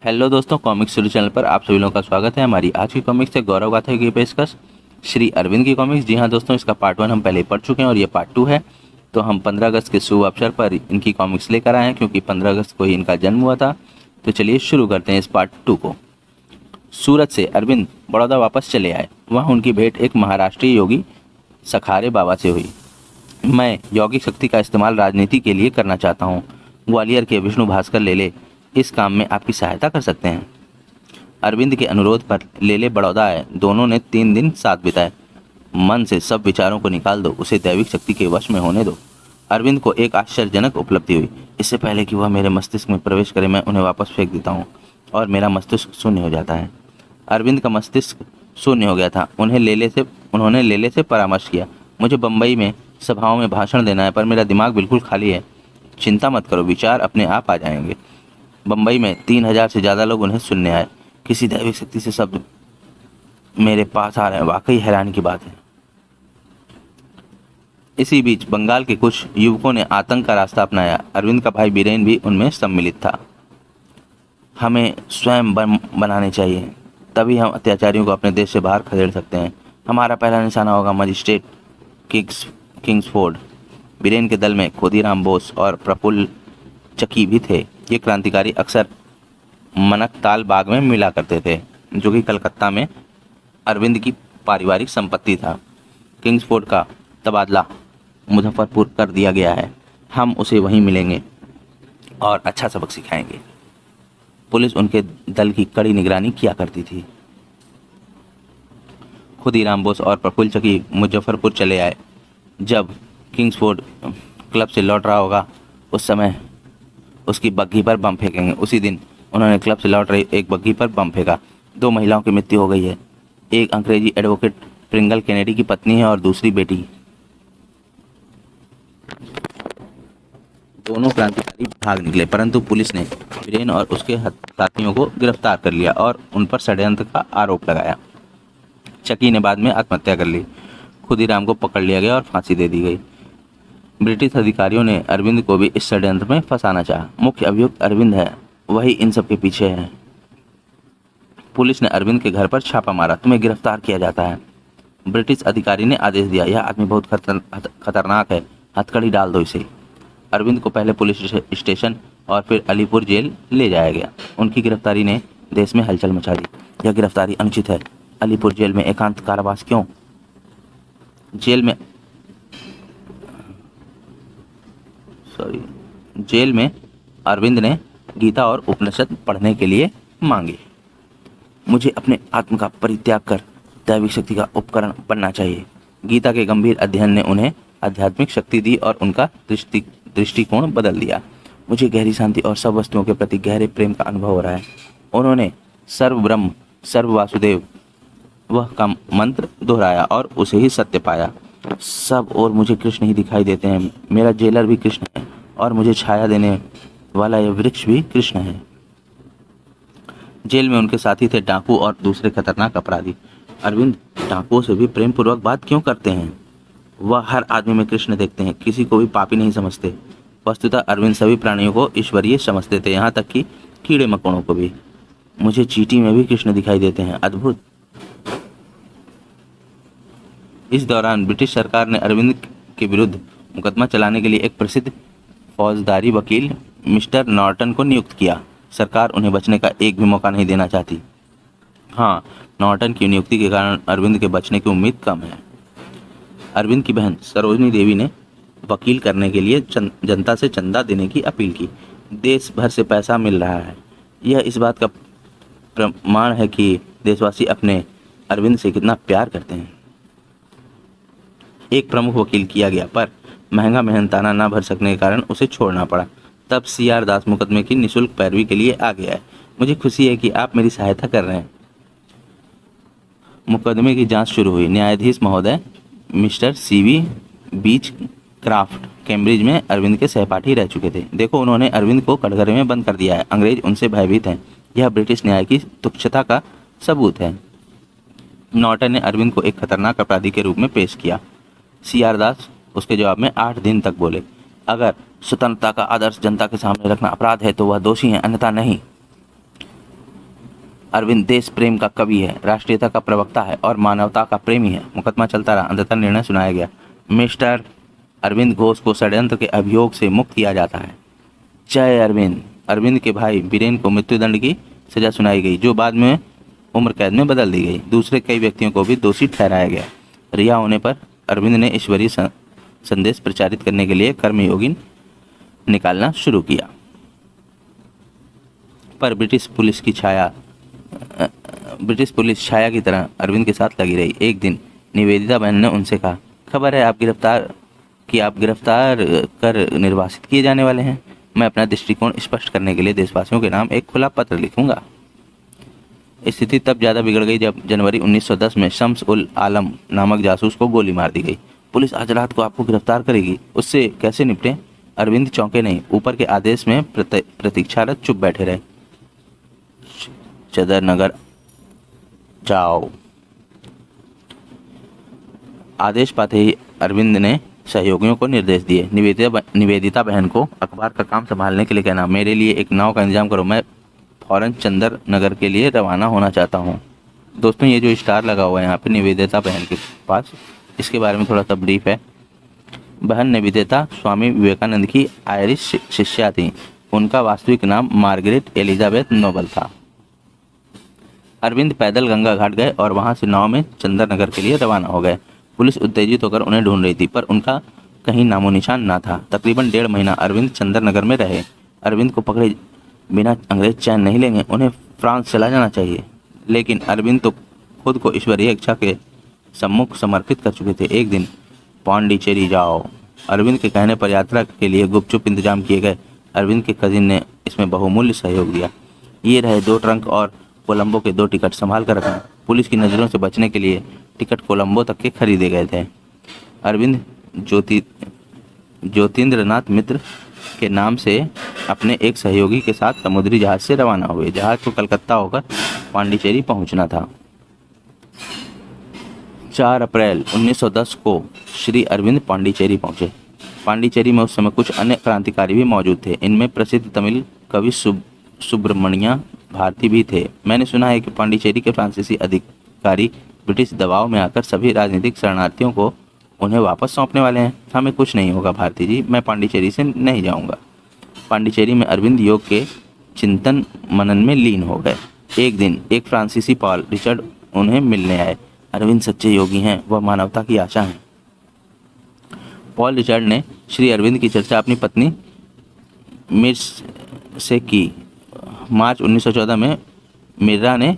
Hello दोस्तों, comic story channel पर आप सभी लोगों का स्वागत है। हमारी आज की कॉमिक्स है गौरव गाथा की पेशकश श्री अरविंद की कॉमिक्स। जी हाँ दोस्तों, इसका पार्ट 1 हम पहले ही पढ़ चुके हैं और ये पार्ट 2 है। तो हम 15 अगस्त के शुभ अवसर पर इनकी कॉमिक्स लेकर आए हैं, क्योंकि 15 अगस्त को ही इनका जन्म हुआ था। तो चलिए शुरू करते हैं इस पार्ट 2 को। सूरत से अरविंद बड़ौदा वापस चले आए। वहाँ उनकी भेंट एक महाराष्ट्रीय योगी सखारे बाबा से हुई। मैं यौगिक शक्ति का इस्तेमाल राजनीति के लिए करना चाहता हूँ। ग्वालियर के विष्णु भास्कर लेले इस काम में आपकी सहायता कर सकते हैं। अरविंद के अनुरोध पर लेले बड़ौदा आए। दोनों ने 3 दिन साथ बिताए। मन से सब विचारों को निकाल दो, उसे दैविक शक्ति के वश में होने दो। अरविंद को एक आश्चर्यजनक उपलब्धि हुई। इससे पहले कि वह मेरे मस्तिष्क में प्रवेश करे, मैं उन्हें वापस फेंक देता हूँ और मेरा मस्तिष्क शून्य हो जाता है। अरविंद का मस्तिष्क शून्य हो गया था। उन्होंने लेले से परामर्श किया। मुझे बम्बई में सभाओं में भाषण देना है, पर मेरा दिमाग बिल्कुल खाली है। चिंता मत करो, विचार अपने आप आ जाएंगे। बम्बई में 3000 से ज़्यादा लोग उन्हें सुनने आए। किसी दैविक शक्ति से शब्द मेरे पास आ रहे हैं, वाकई हैरानी की बात है। इसी बीच बंगाल के कुछ युवकों ने आतंक का रास्ता अपनाया। अरविंद का भाई बीरेन भी उनमें सम्मिलित था। हमें स्वयं बम बनाने चाहिए, तभी हम अत्याचारियों को अपने देश से बाहर खदेड़ सकते हैं। हमारा पहला निशाना होगा मजिस्ट्रेट किंग्सफोर्ड। बीरेन के दल में खुदीराम बोस और प्रफुल्ल चकी भी थे। ये क्रांतिकारी अक्सर मनकताल बाग में मिला करते थे, जो कि कलकत्ता में अरविंद की पारिवारिक संपत्ति था। किंग्सफोर्ड का तबादला मुजफ्फरपुर कर दिया गया है। हम उसे वहीं मिलेंगे और अच्छा सबक सिखाएंगे। पुलिस उनके दल की कड़ी निगरानी किया करती थी। खुदीराम बोस और प्रफुल्ल चकी मुजफ्फरपुर चले आए। जब किंग्सफोर्ड क्लब से लौट रहा होगा, उस समय उसकी बग्घी पर बम फेंकेंगे। उसी दिन उन्होंने क्लब से लौट रही एक बग्घी पर बम फेंका। 2 महिलाओं की मृत्यु हो गई है। एक अंग्रेजी एडवोकेट प्रिंगल कैनेडी की पत्नी है और दूसरी बेटी। दोनों क्रांतिकारी भाग निकले, परंतु पुलिस ने वीरेन और उसके साथियों को गिरफ्तार कर लिया और उन पर षड्यंत्र का आरोप लगाया। चकी ने बाद में आत्महत्या कर ली। खुदीराम को पकड़ लिया गया और फांसी दे दी गई। ब्रिटिश अधिकारियों ने अरविंद को भी इस षड्यंत्र में फंसाना चाहा। मुख्य अभियुक्त अरविंद है, वही इन सब के पीछे है। पुलिस ने अरविंद के घर पर छापा मारा। तुम्हें गिरफ्तार किया जाता है। ब्रिटिश अधिकारी ने आदेश दिया, यह आदमी बहुत खतरनाक है, हथकड़ी डाल दो इसे। अरविंद को पहले पुलिस स्टेशन और फिर अलीपुर जेल ले जाया गया। उनकी गिरफ्तारी ने देश में हलचल मचा दी। यह गिरफ्तारी अनुचित है। अलीपुर जेल में एकांत कारावास क्यों? जेल में अरविंद ने गीता और उपनिषद पढ़ने के लिए मांगे। मुझे अपने आत्म का परित्याग कर दैविक शक्ति का उपकरण बनना चाहिए। गीता के गंभीर अध्ययन ने उन्हें आध्यात्मिक शक्ति दी और उनका दृष्टिकोण बदल दिया। मुझे गहरी शांति और सब वस्तुओं के प्रति गहरे प्रेम का अनुभव हो रहा है। उन्होंने सर्व ब्रह्म सर्व वासुदेव वह का मंत्र दोहराया और उसे ही सत्य पाया। सब और मुझे कृष्ण ही दिखाई देते हैं। मेरा जेलर भी कृष्ण है और मुझे छाया देने वाला यह वृक्ष भी कृष्ण है। जेल में उनके साथी थे डाकू और दूसरे खतरनाक अपराधी। अरविंद डाकुओं से भी प्रेम पूर्वक बात क्यों करते हैं? वह हर आदमी में कृष्ण देखते हैं, किसी को भी पापी नहीं समझते। वस्तुतः अरविंद सभी प्राणियों को ईश्वरीय समझते थे, यहाँ तक कि कीड़े मकोड़ों को भी। मुझे चींटी में भी कृष्ण दिखाई देते हैं। अद्भुत। इस दौरान ब्रिटिश सरकार ने अरविंद के विरुद्ध मुकदमा चलाने के लिए एक प्रसिद्ध फौजदारी वकील मिस्टर नॉर्टन को नियुक्त किया। सरकार उन्हें बचने का एक भी मौका नहीं देना चाहती। हाँ, नॉर्टन की नियुक्ति के कारण अरविंद के बचने की उम्मीद कम है। अरविंद की बहन सरोजनी देवी ने वकील करने के लिए जनता से चंदा देने की अपील की। देश भर से पैसा मिल रहा है। यह इस बात का प्रमाण है कि देशवासी अपने अरविंद से कितना प्यार करते हैं। एक प्रमुख वकील किया गया, पर महंगा मेहनताना न भर सकने के कारण उसे छोड़ना पड़ा। तब CR दास मुकदमे की निःशुल्क पैरवी के लिए आ गया है। मुझे खुशी है कि आप मेरी सहायता कर रहे हैं। मुकदमे की जांच शुरू हुई। न्यायाधीश महोदय मिस्टर CV बीच क्राफ्ट कैम्ब्रिज में अरविंद के सहपाठी रह चुके थे। देखो, उन्होंने अरविंद को कटघरे में बंद कर दिया है। अंग्रेज उनसे भयभीत हैं। यह ब्रिटिश न्याय की तुच्छता का सबूत है। नॉर्टन ने अरविंद को एक खतरनाक अपराधी के रूप में पेश किया। CR दास उसके जवाब में 8 दिन तक बोले, अगर स्वतंत्रता का आदर्श जनता के सामने रखना अपराध है तो वह दोषी है, अन्यथा नहीं। अरविंद देश प्रेम का कवि है, राष्ट्रीयता का प्रवक्ता है और मानवता का प्रेमी है। मुकदमा चलता रहा, अंततः निर्णय सुनाया गया। मिस्टर अरविंद घोष को षड्यंत्र के अभियोग से मुक्त किया जाता है। जय अरविंद। अरविंद के भाई बीरेन को मृत्युदंड की सजा सुनाई गई, जो बाद में उम्र कैद में बदल दी गई। दूसरे कई व्यक्तियों को भी दोषी ठहराया गया। रिहा होने पर अरविंद ने ईश्वरीय संदेश प्रचारित करने के लिए कर्मयोगी निकालना शुरू किया, पर ब्रिटिश पुलिस छाया की तरह अरविंद के साथ लगी रही। एक दिन निवेदिता बहन ने उनसे कहा, खबर है आप गिरफ्तार कर निर्वासित किए जाने वाले हैं। मैं अपना दृष्टिकोण स्पष्ट करने के लिए देशवासियों के नाम एक खुला पत्र लिखूंगा। स्थिति तब ज़्यादा बिगड़ गई जब जनवरी 1910 में शम्स उल आलम नामक जासूस को गोली मार दी गई। पुलिस आज रात को आपको गिरफ्तार करेगी, उससे कैसे निपटें? अरविंद चौंके नहीं, ऊपर के आदेश में प्रतीक्षारत चुप बैठे रहे। चदर नगर जाओ। आदेश पाते ही अरविंद ने सहयोगियों को निर्देश दिए। निवेदिता बहन को अखबार का काम संभालने के लिए कहना, मेरे लिए एक नाव का इंतजाम करो, मैं फौरन चंदर नगर के लिए रवाना होना चाहता हूँ। दोस्तों, ये जो स्टार लगा हुआ है यहाँ पे निवेदिता बहन के पास, इसके बारे में थोड़ा सा ब्रीफ है। बहन निवेदिता स्वामी विवेकानंद की आयरिश शिष्या थी। उनका वास्तविक नाम मार्गरेट एलिजाबेथ नोबल था। अरविंद पैदल गंगा घाट गए और वहां से नाव में चंदर नगर के लिए रवाना हो गए। पुलिस उत्तेजित होकर उन्हें ढूंढ रही थी, पर उनका कहीं नामो निशान ना था। तकरीबन 1.5 महीना अरविंद चंदर नगर में रहे। अरविंद को पकड़े बिना अंग्रेज चैन नहीं लेंगे, उन्हें फ्रांस चला जाना चाहिए। लेकिन अरविंद तो खुद को ईश्वरीय इच्छा के सम्मुख समर्पित कर चुके थे। एक दिन पांडिचेरी जाओ। अरविंद के कहने पर यात्रा के लिए गुपचुप इंतजाम किए गए। अरविंद के कजिन ने इसमें बहुमूल्य सहयोग दिया। ये रहे 2 ट्रंक और कोलंबो के 2 टिकट, संभाल कर रखना। पुलिस की नज़रों से बचने के लिए टिकट कोलंबो तक के खरीदे गए थे। अरविंद ज्योतिन्द्रनाथ मित्र के नाम से अपने एक सहयोगी के साथ समुद्री जहाज से रवाना हुए। जहाज को कलकत्ता होकर पांडिचेरी पहुंचना था। 4 अप्रैल 1910 को श्री अरविंद पांडिचेरी पहुंचे। पांडिचेरी में उस समय कुछ अन्य क्रांतिकारी भी मौजूद थे। इनमें प्रसिद्ध तमिल कवि सुब्रमण्य भारती भी थे। मैंने सुना है कि पांडिचेरी के फ्रांसीसी अधिकारी ब्रिटिश दबाव में आकर सभी राजनीतिक शरणार्थियों को उन्हें वापस सौंपने वाले हैं। हमें कुछ नहीं होगा भारती जी, मैं पांडिचेरी से नहीं जाऊंगा। पांडिचेरी में अरविंद योग के चिंतन मनन में लीन हो गए। एक दिन एक फ्रांसीसी पॉल रिचर्ड उन्हें मिलने आए। अरविंद सच्चे योगी हैं, वह मानवता की आशा हैं। पॉल रिचर्ड ने श्री अरविंद की चर्चा अपनी पत्नी मिर्स से की। मार्च 1914 में मिर्रा ने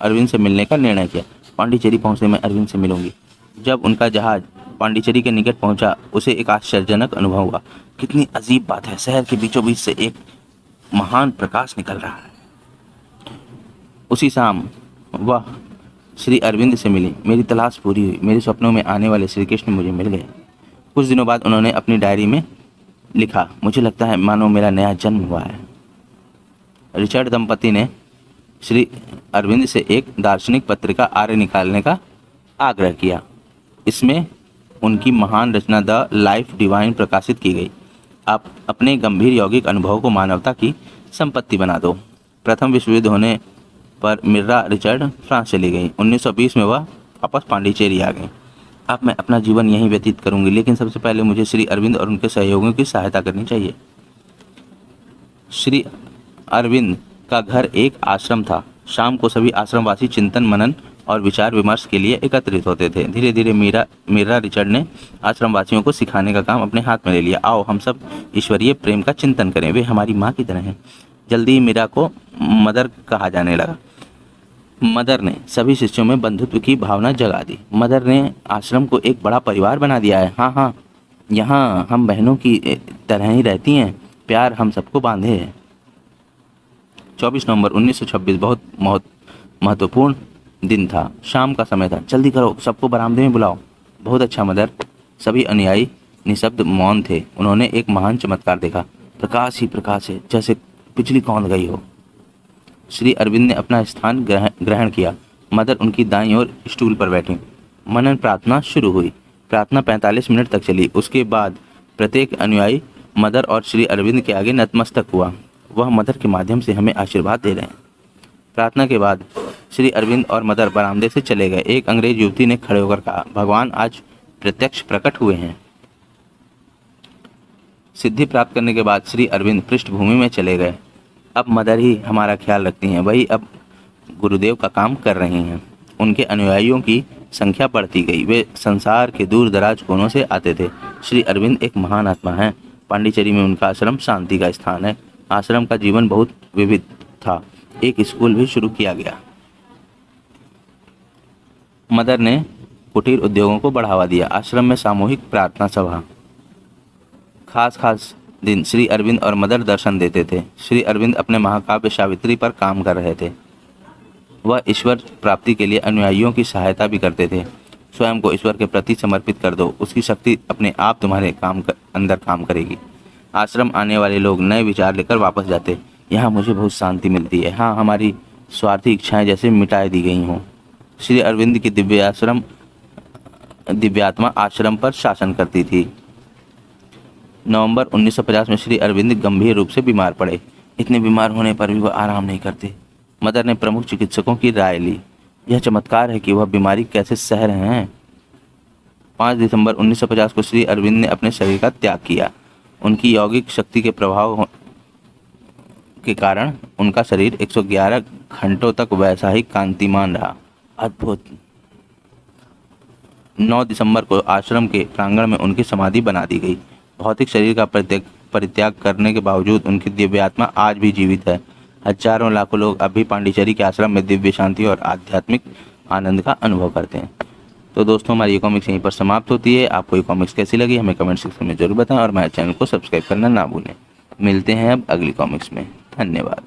अरविंद से मिलने का निर्णय किया। पांडिचेरी पहुंचते मैं अरविंद से मिलूंगी। जब उनका जहाज पांडिचेरी के निकट पहुंचा, उसे एक आश्चर्यजनक अनुभव हुआ। कितनी अजीब बात है, शहर के बीचों बीच से एक महान प्रकाश निकल रहा है। उसी शाम वह श्री अरविंद से मिली। मेरी तलाश पूरी हुई। मेरे सपनों में आने वाले श्री कृष्ण मुझे मिल गए। कुछ दिनों बाद उन्होंने अपनी डायरी में लिखा, मुझे लगता है मानो मेरा नया जन्म हुआ है। रिचर्ड दंपति ने श्री अरविंद से एक दार्शनिक पत्रिका आर्य निकालने का आग्रह किया। इसमें उनकी महान रचना द लाइफ डिवाइन प्रकाशित की गई। आप अपने गंभीर यौगिक अनुभव को मानवता की संपत्ति बना दो। प्रथम विश्व युद्ध होने पर मिर्रा रिचर्ड फ्रांस चली गई। 1920 में वह वापस पांडिचेरी आ गई। अब मैं अपना जीवन यहीं व्यतीत करूंगी, लेकिन सबसे पहले मुझे श्री अरविंद और उनके सहयोगियों की सहायता करनी चाहिए। श्री अरविंद का घर एक आश्रम था। शाम को सभी आश्रमवासी चिंतन मनन और विचार विमर्श के लिए एकत्रित होते थे। धीरे धीरे मिर्रा रिचर्ड ने आश्रमवासियों को सिखाने का काम अपने हाथ में ले लिया। आओ हम सब ईश्वरीय प्रेम का चिंतन करें, वे हमारी माँ की तरह हैं। जल्दी ही मीरा को मदर कहा जाने लगा। मदर ने सभी शिष्यों में बंधुत्व की भावना जगा दी। मदर ने आश्रम को एक बड़ा परिवार बना दिया है। हाँ, यहाँ हम बहनों की तरह ही रहती हैं, प्यार हम सबको बांधे है। 24 नवंबर 1926 बहुत महत्वपूर्ण दिन था। शाम का समय था। जल्दी करो, सबको बरामदे में बुलाओ। बहुत अच्छा मदर। सभी अनुयायी निशब्द मौन थे। उन्होंने एक महान चमत्कार देखा। प्रकाश ही प्रकाश है, जैसे बिजली कौंध गई हो। श्री अरविंद ने अपना स्थान ग्रहण किया। मदर उनकी दाईं ओर स्टूल पर बैठी। मनन प्रार्थना शुरू हुई। प्रार्थना 45 मिनट तक चली। उसके बाद प्रत्येक अनुयायी मदर और श्री अरविंद के आगे नतमस्तक हुआ। वह मदर के माध्यम से हमें आशीर्वाद दे रहे हैं। प्रार्थना के बाद श्री अरविंद और मदर बरामदे से चले गए। एक अंग्रेज युवती ने खड़े होकर कहा, भगवान आज प्रत्यक्ष प्रकट हुए हैं। सिद्धि प्राप्त करने के बाद श्री अरविंद पृष्ठभूमि में चले गए। अब मदर ही हमारा ख्याल रखती हैं, वही अब गुरुदेव का काम कर रही हैं। उनके अनुयायियों की संख्या बढ़ती गई। वे संसार के दूर दराज कोनों से आते थे। श्री अरविंद एक महान आत्मा हैं। पांडिचेरी में उनका आश्रम शांति का स्थान है। आश्रम का जीवन बहुत विविध था। एक स्कूल भी शुरू किया गया। मदर ने कुटीर उद्योगों को बढ़ावा दिया। आश्रम में सामूहिक प्रार्थना सभा, खास दिन श्री अरविंद और मदर दर्शन देते थे। श्री अरविंद अपने महाकाव्य सावित्री पर काम कर रहे थे। वह ईश्वर प्राप्ति के लिए अनुयायियों की सहायता भी करते थे। स्वयं को ईश्वर के प्रति समर्पित कर दो, उसकी शक्ति अपने आप तुम्हारे अंदर काम करेगी। आश्रम आने वाले लोग नए विचार लेकर वापस जाते। यहाँ मुझे बहुत शांति मिलती है। हाँ, हमारी स्वार्थी इच्छाएं जैसे मिटा दी गई हों। श्री अरविंद की दिव्यात्मा आश्रम पर शासन करती थी। नवंबर 1950 में श्री अरविंद गंभीर रूप से बीमार पड़े। इतने बीमार होने पर भी वह आराम नहीं करते। मदर ने प्रमुख चिकित्सकों की राय ली। यह चमत्कार है कि वह बीमारी कैसे सह रहे हैं। 5 दिसंबर 1950 को श्री अरविंद ने अपने शरीर का त्याग किया। उनकी यौगिक शक्ति के प्रभाव के कारण उनका शरीर 111 घंटों तक वैसा ही कांतिमान रहा। अद्भुत। 9 दिसंबर को आश्रम के प्रांगण में उनकी समाधि बना दी गई। भौतिक शरीर का परित्याग करने के बावजूद उनकी दिव्यात्मा आज भी जीवित है। हजारों लाखों लोग अभी पांडिचेरी के आश्रम में दिव्य शांति और आध्यात्मिक आनंद का अनुभव करते हैं। तो दोस्तों, हमारी ये कॉमिक्स यहीं पर समाप्त होती है। आपको ये कॉमिक्स कैसी लगी हमें कमेंट सेक्शन में जरूर बताएं और हमारे चैनल को सब्सक्राइब करना ना भूलें। मिलते हैं अब अगली कॉमिक्स में। धन्यवाद।